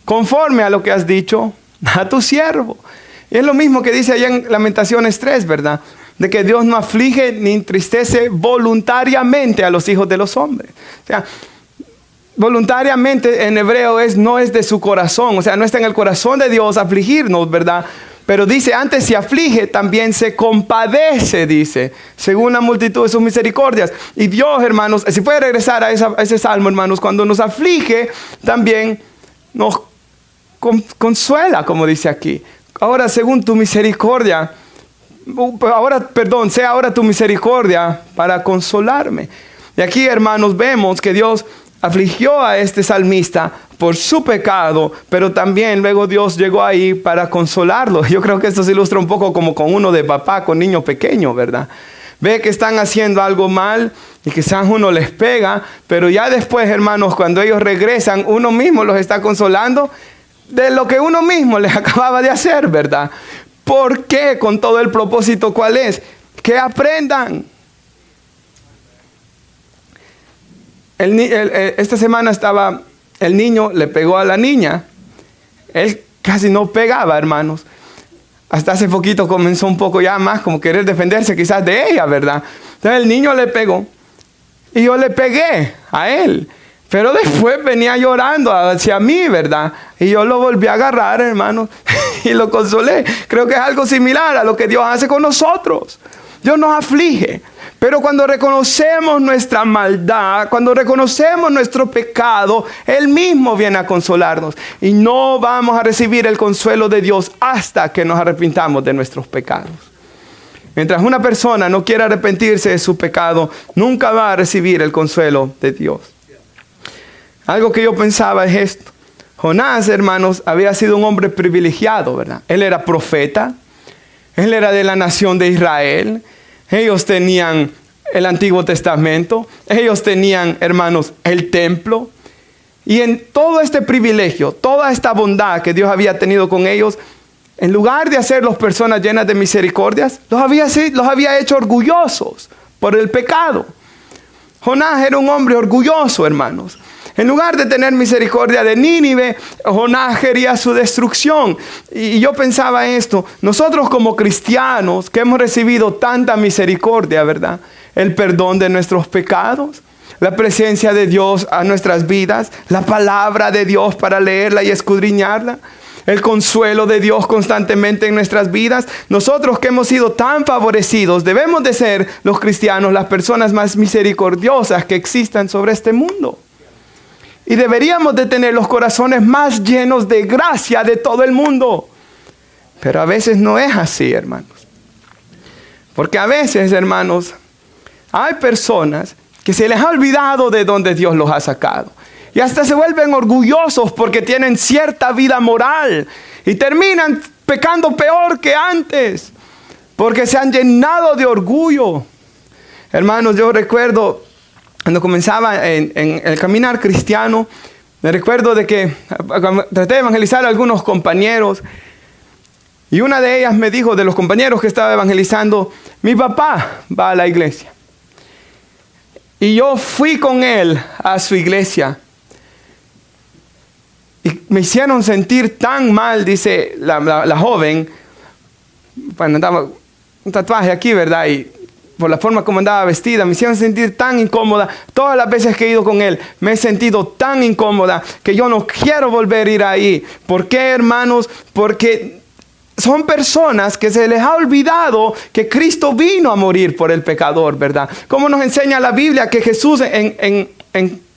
conforme a lo que has dicho a tu siervo. Y es lo mismo que dice allá en Lamentaciones 3, ¿verdad? De que Dios no aflige ni entristece voluntariamente a los hijos de los hombres. O sea, voluntariamente en hebreo no es de su corazón, o sea, no está en el corazón de Dios afligirnos, ¿verdad? Pero dice, antes se aflige, también se compadece, dice, según la multitud de sus misericordias. Y Dios, hermanos, si puede regresar a ese salmo, hermanos, cuando nos aflige, también nos consuela, como dice aquí. Ahora, según tu misericordia, sea ahora tu misericordia para consolarme. Y aquí, hermanos, vemos que Dios afligió a este salmista por su pecado, pero también luego Dios llegó ahí para consolarlo. Yo creo que esto se ilustra un poco como con uno de papá con niño pequeño, ¿verdad? Ve que están haciendo algo mal y quizás uno les pega, pero ya después, hermanos, cuando ellos regresan, uno mismo los está consolando de lo que uno mismo les acababa de hacer, ¿verdad? ¿Por qué? Con todo el propósito, ¿cuál es? Que aprendan. Esta semana el niño le pegó a la niña. Él casi no pegaba, hermanos. Hasta hace poquito comenzó un poco ya más como querer defenderse quizás de ella, ¿verdad? Entonces el niño le pegó y yo le pegué a él. Pero después venía llorando hacia mí, ¿verdad? Y yo lo volví a agarrar, hermanos, y lo consolé. Creo que es algo similar a lo que Dios hace con nosotros. Dios nos aflige. Pero cuando reconocemos nuestra maldad, cuando reconocemos nuestro pecado, Él mismo viene a consolarnos. Y no vamos a recibir el consuelo de Dios hasta que nos arrepintamos de nuestros pecados. Mientras una persona no quiera arrepentirse de su pecado, nunca va a recibir el consuelo de Dios. Algo que yo pensaba es esto. Jonás, hermanos, había sido un hombre privilegiado, ¿verdad? Él era profeta. Él era de la nación de Israel. Ellos tenían el Antiguo Testamento. Ellos tenían, hermanos, el templo. Y en todo este privilegio, toda esta bondad que Dios había tenido con ellos, en lugar de hacerlos personas llenas de misericordias, los había hecho orgullosos por el pecado. Jonás era un hombre orgulloso, hermanos. En lugar de tener misericordia de Nínive, Jonás quería su destrucción. Y yo pensaba esto, nosotros como cristianos que hemos recibido tanta misericordia, ¿verdad? El perdón de nuestros pecados, la presencia de Dios a nuestras vidas, la palabra de Dios para leerla y escudriñarla, el consuelo de Dios constantemente en nuestras vidas. Nosotros que hemos sido tan favorecidos, debemos de ser los cristianos las personas más misericordiosas que existan sobre este mundo. Y deberíamos de tener los corazones más llenos de gracia de todo el mundo. Pero a veces no es así, hermanos. Porque a veces, hermanos, hay personas que se les ha olvidado de dónde Dios los ha sacado. Y hasta se vuelven orgullosos porque tienen cierta vida moral. Y terminan pecando peor que antes. Porque se han llenado de orgullo. Hermanos, yo recuerdo cuando comenzaba en el caminar cristiano, me recuerdo de que traté de evangelizar a algunos compañeros. Y una de ellas me dijo, de los compañeros que estaba evangelizando, mi papá va a la iglesia. Y yo fui con él a su iglesia. Y me hicieron sentir tan mal, dice la joven. Bueno, andaba un tatuaje aquí, ¿verdad? Y por la forma como andaba vestida, me hicieron sentir tan incómoda. Todas las veces que he ido con él, me he sentido tan incómoda que yo no quiero volver a ir ahí. ¿Por qué, hermanos? Porque son personas que se les ha olvidado que Cristo vino a morir por el pecador, ¿verdad? Como nos enseña la Biblia que Jesús en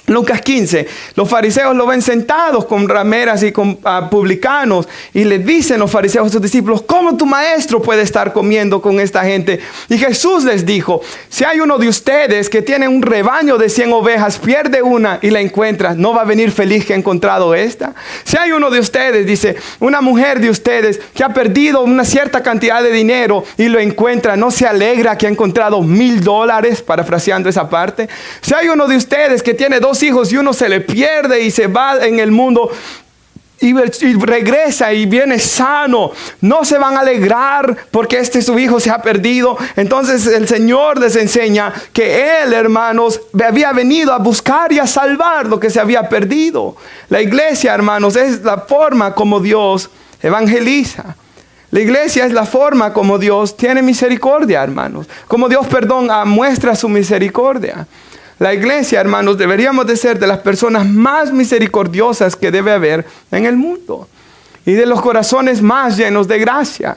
Lucas 15, los fariseos lo ven sentados con rameras y con publicanos, y le dicen los fariseos a sus discípulos, ¿cómo tu maestro puede estar comiendo con esta gente? Y Jesús les dijo, si hay uno de ustedes que tiene un rebaño de 100 ovejas, pierde una y la encuentra, ¿no va a venir feliz que ha encontrado esta? Si hay uno de ustedes, dice, una mujer de ustedes que ha perdido una cierta cantidad de dinero y lo encuentra, ¿no se alegra que ha encontrado $1,000? Parafraseando esa parte. Si hay uno de ustedes que tiene 2 hijos y uno se le pierde y se va en el mundo y regresa y viene sano, no se van a alegrar porque su hijo se ha perdido. Entonces el Señor les enseña que Él, hermanos, había venido a buscar y a salvar lo que se había perdido. La iglesia, hermanos, es la forma como Dios evangeliza. La iglesia es la forma como Dios tiene misericordia, hermanos. Como Dios, muestra su misericordia. La iglesia, hermanos, deberíamos de ser de las personas más misericordiosas que debe haber en el mundo. Y de los corazones más llenos de gracia.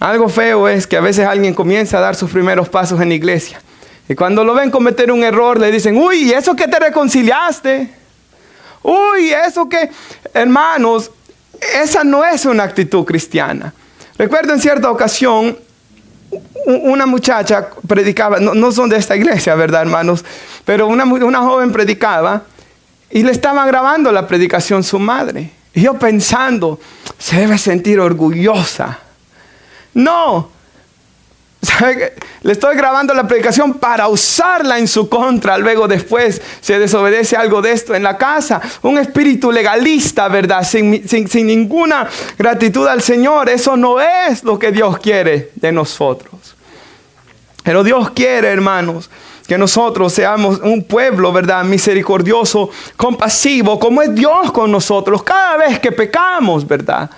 Algo feo es que a veces alguien comienza a dar sus primeros pasos en la iglesia. Y cuando lo ven cometer un error, le dicen, uy, eso que te reconciliaste. Uy, eso que, hermanos, esa no es una actitud cristiana. Recuerdo en cierta ocasión, una muchacha predicaba, no son de esta iglesia, ¿verdad, hermanos? Pero una joven predicaba y le estaban grabando la predicación su madre. Y yo pensando, se debe sentir orgullosa. No, ¿sabe? Le estoy grabando la predicación para usarla en su contra. Luego después se desobedece algo de esto en la casa. Un espíritu legalista, ¿verdad? Sin ninguna gratitud al Señor. Eso no es lo que Dios quiere de nosotros. Pero Dios quiere, hermanos, que nosotros seamos un pueblo, ¿verdad? Misericordioso, compasivo, como es Dios con nosotros. Cada vez que pecamos, ¿verdad?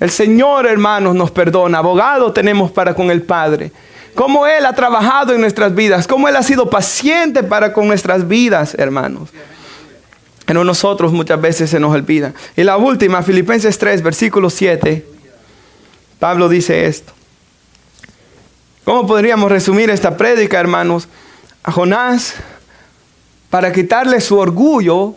El Señor, hermanos, nos perdona. Abogado tenemos para con el Padre. Cómo Él ha trabajado en nuestras vidas. Cómo Él ha sido paciente para con nuestras vidas, hermanos. Pero nosotros muchas veces se nos olvida. Y la última, Filipenses 3, versículo 7. Pablo dice esto. ¿Cómo podríamos resumir esta prédica, hermanos? A Jonás, para quitarle su orgullo,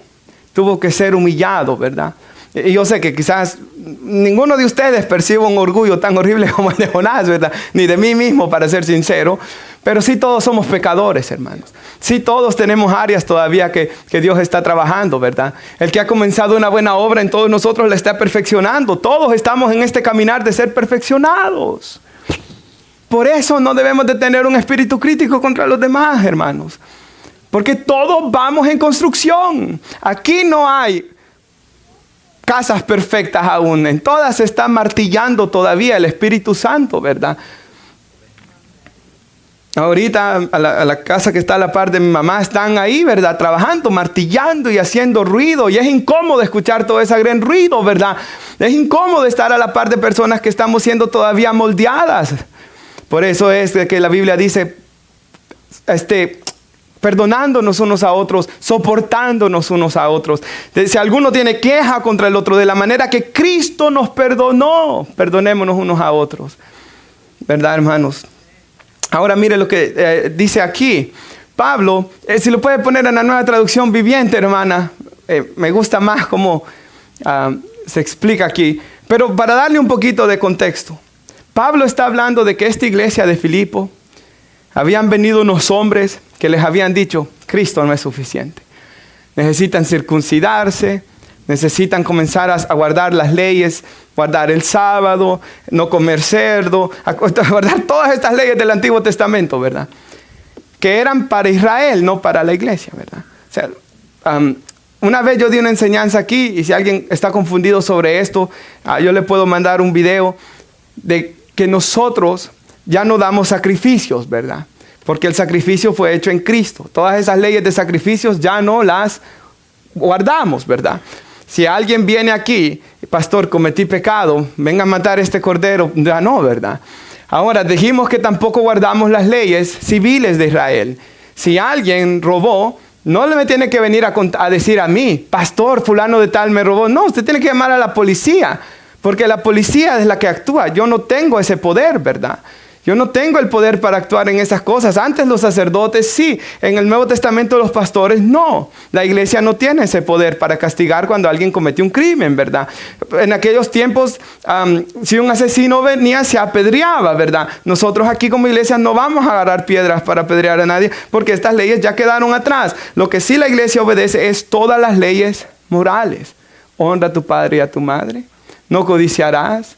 tuvo que ser humillado, ¿verdad? Y yo sé que quizás ninguno de ustedes percibe un orgullo tan horrible como el de Jonás, ¿verdad? Ni de mí mismo, para ser sincero. Pero sí todos somos pecadores, hermanos. Sí todos tenemos áreas todavía que Dios está trabajando, ¿verdad? El que ha comenzado una buena obra en todos nosotros la está perfeccionando. Todos estamos en este caminar de ser perfeccionados. Por eso no debemos de tener un espíritu crítico contra los demás, hermanos. Porque todos vamos en construcción. Aquí no hay casas perfectas aún. En todas se está martillando todavía el Espíritu Santo, ¿verdad? Ahorita a la casa que está a la par de mi mamá están ahí, ¿verdad? Trabajando, martillando y haciendo ruido. Y es incómodo escuchar todo ese gran ruido, ¿verdad? Es incómodo estar a la par de personas que estamos siendo todavía moldeadas. Por eso es que la Biblia dice, perdonándonos unos a otros, soportándonos unos a otros. Si alguno tiene queja contra el otro, de la manera que Cristo nos perdonó, perdonémonos unos a otros. ¿Verdad, hermanos? Ahora mire lo que dice aquí. Pablo, si lo puede poner en la Nueva Traducción Viviente, hermana, me gusta más cómo se explica aquí. Pero para darle un poquito de contexto. Pablo está hablando de que esta iglesia de Filipo, habían venido unos hombres que les habían dicho, Cristo no es suficiente. Necesitan circuncidarse, necesitan comenzar a guardar las leyes, guardar el sábado, no comer cerdo, a guardar todas estas leyes del Antiguo Testamento, ¿verdad? Que eran para Israel, no para la iglesia, ¿verdad? O sea, una vez yo di una enseñanza aquí, y si alguien está confundido sobre esto, yo le puedo mandar un video de que nosotros ya no damos sacrificios, ¿verdad? Porque el sacrificio fue hecho en Cristo. Todas esas leyes de sacrificios ya no las guardamos, ¿verdad? Si alguien viene aquí, pastor, cometí pecado, venga a matar este cordero, ya no, ¿verdad? Ahora, dijimos que tampoco guardamos las leyes civiles de Israel. Si alguien robó, no me tiene que venir a decir a mí, pastor, fulano de tal me robó. No, usted tiene que llamar a la policía. Porque la policía es la que actúa. Yo no tengo ese poder, ¿verdad? Yo no tengo el poder para actuar en esas cosas. Antes los sacerdotes sí. En el Nuevo Testamento los pastores no. La iglesia no tiene ese poder para castigar cuando alguien cometió un crimen, ¿verdad? En aquellos tiempos, si un asesino venía, se apedreaba, ¿verdad? Nosotros aquí como iglesia no vamos a agarrar piedras para apedrear a nadie porque estas leyes ya quedaron atrás. Lo que sí la iglesia obedece es todas las leyes morales. Honra a tu padre y a tu madre. No codiciarás,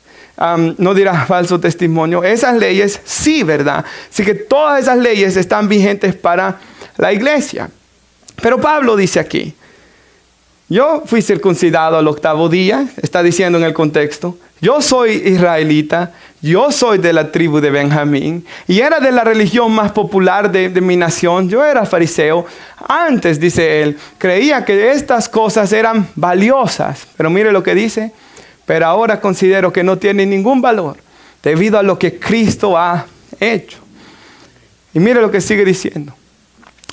no dirás falso testimonio. Esas leyes sí, ¿verdad? Así que todas esas leyes están vigentes para la iglesia. Pero Pablo dice aquí, yo fui circuncidado al 8º día, está diciendo en el contexto. Yo soy israelita, yo soy de la tribu de Benjamín y era de la religión más popular de mi nación. Yo era fariseo. Antes, dice él, creía que estas cosas eran valiosas. Pero mire lo que dice. Pero ahora considero que no tiene ningún valor debido a lo que Cristo ha hecho. Y mire lo que sigue diciendo.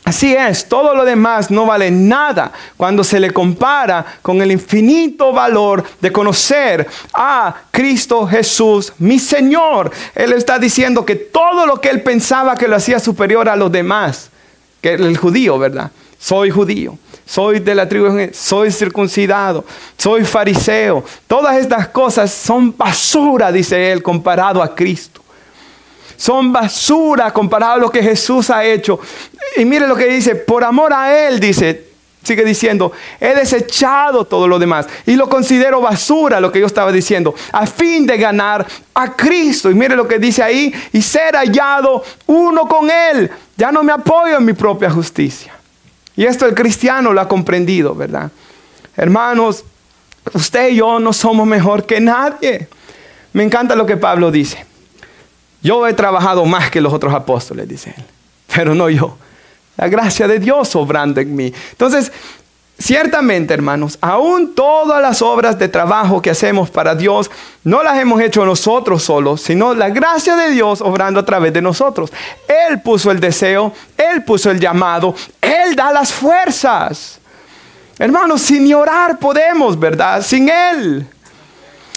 Así es, todo lo demás no vale nada cuando se le compara con el infinito valor de conocer a Cristo Jesús, mi Señor. Él está diciendo que todo lo que él pensaba que lo hacía superior a los demás, que el judío, ¿verdad? Soy judío. Soy de la tribu, soy circuncidado, soy fariseo. Todas estas cosas son basura, dice él, comparado a Cristo. Son basura comparado a lo que Jesús ha hecho. Y mire lo que dice, por amor a él, dice, sigue diciendo, he desechado todo lo demás y lo considero basura, lo que yo estaba diciendo, a fin de ganar a Cristo. Y mire lo que dice ahí, y ser hallado uno con él. Ya no me apoyo en mi propia justicia. Y esto el cristiano lo ha comprendido, ¿verdad? Hermanos, usted y yo no somos mejor que nadie. Me encanta lo que Pablo dice. Yo he trabajado más que los otros apóstoles, dice él. Pero no yo. La gracia de Dios obrando en mí. Entonces, ciertamente, hermanos, aún todas las obras de trabajo que hacemos para Dios, no las hemos hecho nosotros solos, sino la gracia de Dios obrando a través de nosotros. Él puso el deseo, Él puso el llamado, Él da las fuerzas. Hermanos, sin ni orar podemos, ¿verdad? Sin Él.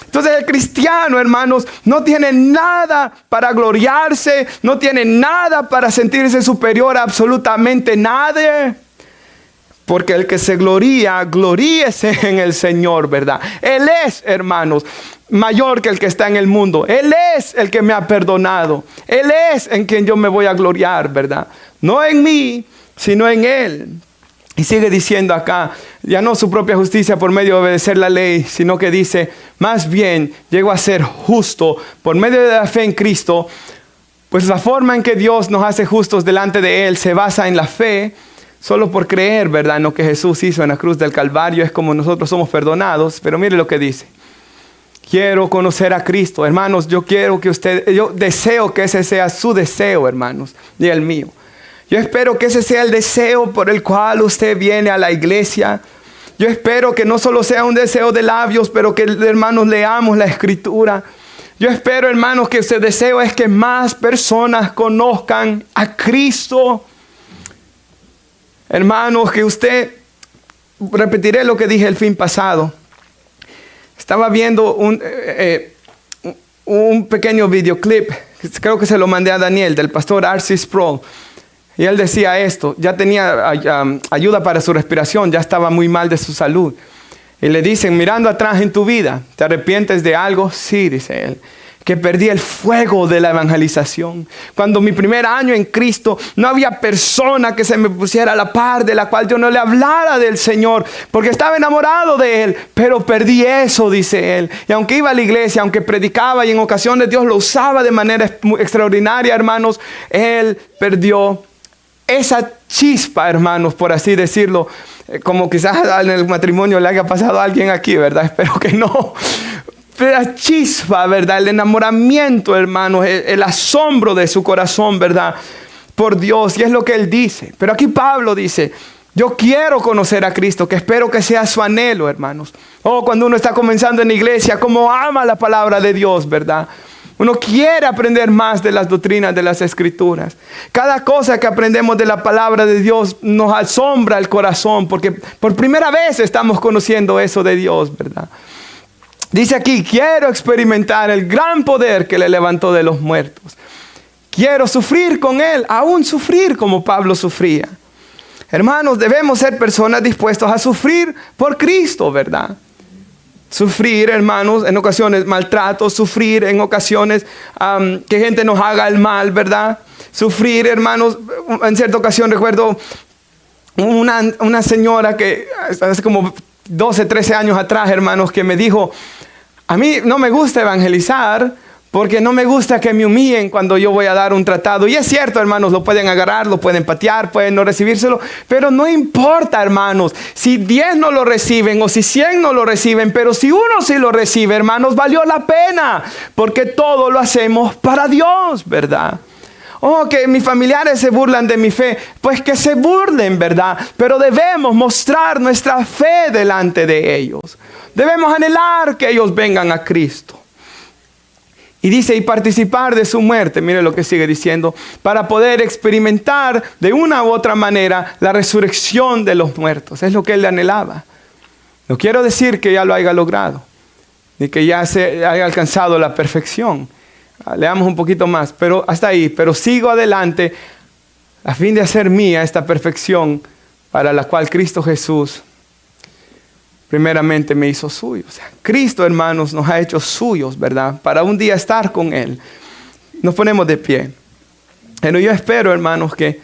Entonces el cristiano, hermanos, no tiene nada para gloriarse, no tiene nada para sentirse superior a absolutamente nadie. Porque el que se gloría, gloríese en el Señor, ¿verdad? Él es, hermanos, mayor que el que está en el mundo. Él es el que me ha perdonado. Él es en quien yo me voy a gloriar, ¿verdad? No en mí, sino en Él. Y sigue diciendo acá, ya no su propia justicia por medio de obedecer la ley, sino que dice, más bien llego a ser justo por medio de la fe en Cristo. Pues la forma en que Dios nos hace justos delante de Él se basa en la fe. Solo por creer, ¿verdad?, en lo que Jesús hizo en la cruz del Calvario es como nosotros somos perdonados. Pero mire lo que dice. Quiero conocer a Cristo. Hermanos, yo deseo que ese sea su deseo, hermanos, y el mío. Yo espero que ese sea el deseo por el cual usted viene a la iglesia. Yo espero que no solo sea un deseo de labios, pero que, hermanos, leamos la Escritura. Yo espero, hermanos, que ese deseo es que más personas conozcan a Cristo. Hermanos, repetiré lo que dije el fin pasado. Estaba viendo un pequeño videoclip, creo que se lo mandé a Daniel, del pastor R.C. Sproul. Y él decía esto, ya tenía ayuda para su respiración, ya estaba muy mal de su salud. Y le dicen, mirando atrás en tu vida, ¿te arrepientes de algo? Sí, dice él. Que perdí el fuego de la evangelización. Cuando mi primer año en Cristo, no había persona que se me pusiera a la par de la cual yo no le hablara del Señor, porque estaba enamorado de Él, pero perdí eso, dice él. Y aunque iba a la iglesia, aunque predicaba y en ocasiones Dios lo usaba de manera extraordinaria, hermanos, él perdió esa chispa, hermanos, por así decirlo, como quizás en el matrimonio le haya pasado a alguien aquí, ¿verdad? Espero que no. La chispa, ¿verdad? El enamoramiento, hermanos, el asombro de su corazón, ¿verdad? Por Dios. Y es lo que él dice. Pero aquí Pablo dice, yo quiero conocer a Cristo, que espero que sea su anhelo, hermanos. Cuando uno está comenzando en la iglesia, como ama la palabra de Dios, ¿verdad? Uno quiere aprender más de las doctrinas de las Escrituras. Cada cosa que aprendemos de la palabra de Dios nos asombra el corazón, porque por primera vez estamos conociendo eso de Dios, ¿verdad? Dice aquí, quiero experimentar el gran poder que le levantó de los muertos. Quiero sufrir con Él, aún sufrir como Pablo sufría. Hermanos, debemos ser personas dispuestas a sufrir por Cristo, ¿verdad? Sufrir, hermanos, en ocasiones maltrato, sufrir en ocasiones que gente nos haga el mal, ¿verdad? Sufrir, hermanos, en cierta ocasión recuerdo una señora que hace como 12, 13 años atrás, hermanos, que me dijo, a mí no me gusta evangelizar porque no me gusta que me humillen cuando yo voy a dar un tratado. Y es cierto, hermanos, lo pueden agarrar, lo pueden patear, pueden no recibírselo, pero no importa, hermanos, si 10 no lo reciben o si 100 no lo reciben, pero si uno sí lo recibe, hermanos, valió la pena, porque todo lo hacemos para Dios, ¿verdad? Que mis familiares se burlan de mi fe, pues que se burlen, ¿verdad? Pero debemos mostrar nuestra fe delante de ellos. Debemos anhelar que ellos vengan a Cristo. Y dice, y participar de su muerte, mire lo que sigue diciendo, para poder experimentar de una u otra manera la resurrección de los muertos. Es lo que él anhelaba. No quiero decir que ya lo haya logrado, ni que ya se haya alcanzado la perfección. Leamos un poquito más, pero hasta ahí. Pero sigo adelante a fin de hacer mía esta perfección para la cual Cristo Jesús primeramente me hizo suyo. O sea, Cristo, hermanos, nos ha hecho suyos, ¿verdad? Para un día estar con Él. Nos ponemos de pie. Pero yo espero, hermanos, que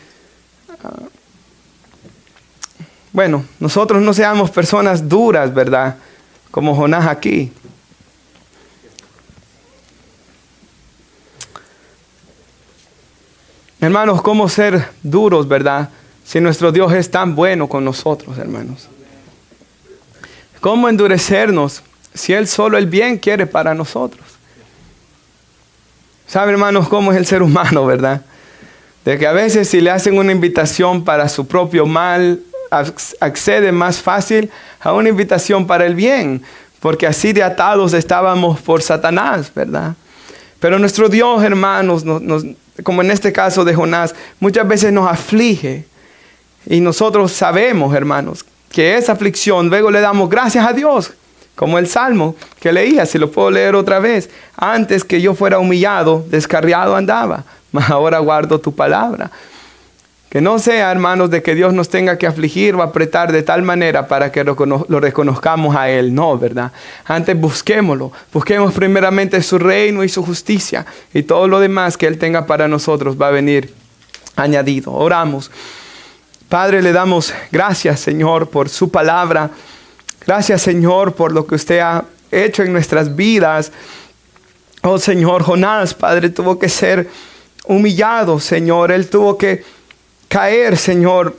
nosotros no seamos personas duras, ¿verdad? Como Jonás aquí. Hermanos, ¿cómo ser duros, verdad? Si nuestro Dios es tan bueno con nosotros, hermanos. ¿Cómo endurecernos si Él solo el bien quiere para nosotros? ¿Sabe, hermanos, cómo es el ser humano, verdad? De que a veces si le hacen una invitación para su propio mal, accede más fácil a una invitación para el bien. Porque así de atados estábamos por Satanás, ¿verdad? Pero nuestro Dios, hermanos, como en este caso de Jonás, muchas veces nos aflige. Y nosotros sabemos, hermanos, que esa aflicción, luego le damos gracias a Dios. Como el Salmo que leía, si lo puedo leer otra vez. Antes que yo fuera humillado, descarriado andaba, mas ahora guardo tu palabra. Que no sea, hermanos, de que Dios nos tenga que afligir o apretar de tal manera para que lo reconozcamos a Él. No, ¿verdad? Antes busquémoslo. Busquemos primeramente su reino y su justicia. Y todo lo demás que Él tenga para nosotros va a venir añadido. Oramos. Padre, le damos gracias, Señor, por su palabra. Gracias, Señor, por lo que usted ha hecho en nuestras vidas. Oh, Señor, Jonás, Padre, tuvo que ser humillado, Señor. Él tuvo que caer, Señor,